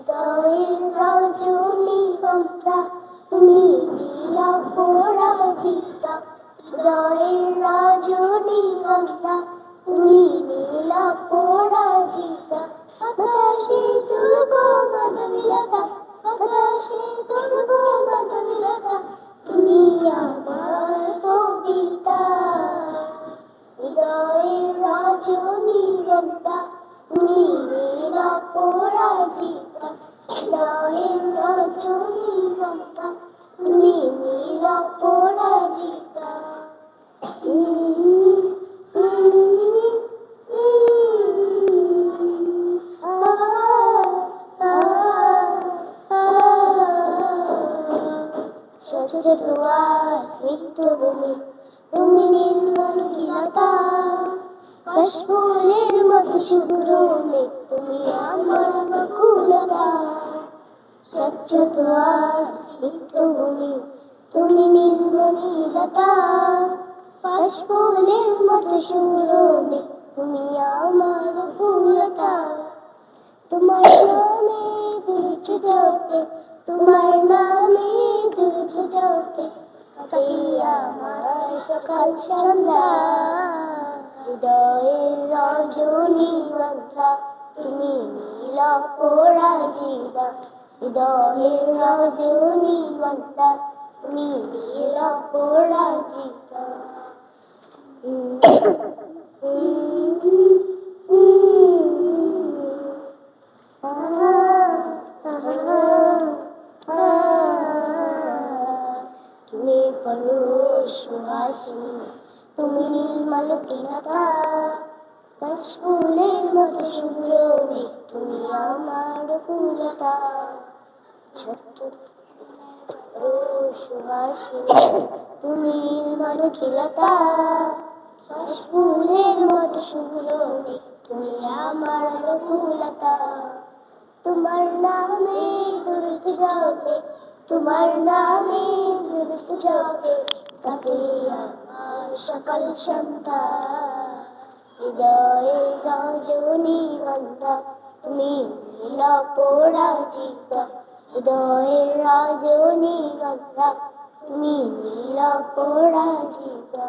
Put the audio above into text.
হৃদয়ের রজনীগন্ধা তুমি নীল পরাজিতা, হৃদয়ের রজনীগন্ধা তুমি নীল পরাজিতা। আকাশে দুর্গ মাধবীলতা, আকাশে দুর্গ মাধবীলতা তুমি আমার কবিতা। হৃদয়ের রজনীগন্ধা তুমি নীল পরাজিতা, হৃদয়ের রজনীগন্ধা তুমি নীল পরাজিতা। স্বচ্ছ দুয়ার স্নিগ্ধ ভূমি তুমি নির্মল লতা, কাশফুলের মতো শুভ্র মেঘ তুমি আমার বকুলতা। স্বচ্ছ দুয়ার স্নিগ্ধ ভূমি তুমি নির্মল লতা, কাশফুলের মতো শুভ্র মেঘ তুমি আমার বকুলতা। তোমার নামে দুর্য জপে, তোমার নামে দুর্য জপে কাটে আমার সকাল সন্ধ্যা। হৃদয়ের রজনীগন্ধা তুমি নীল পরাজিতা, হৃদয়ের রজনীগন্ধা তুমি নীল পরাজিতা। তুমি পরশ সুহাসিনী তুমি নির্মল লতা, কাশফুলের মতো শুভ্র মেঘ তুমি আমার বকুলতা। ছোট্ট সুহাসিনী তুমি নির্মল লতা, কাশফুলের মতো শুভ্র মেঘ তুমি আমার বকুলতা। তোমার নামে দুর্গ জপে, তোমার নামে দুর্গ জপে কাটে আমার সকাল সন্ধ্যা। হৃদয়ের রজনীগন্ধা তুমি নীল পরাজিতা, হৃদয়ের রজনীগন্ধা তুমি নীল পরাজিতা।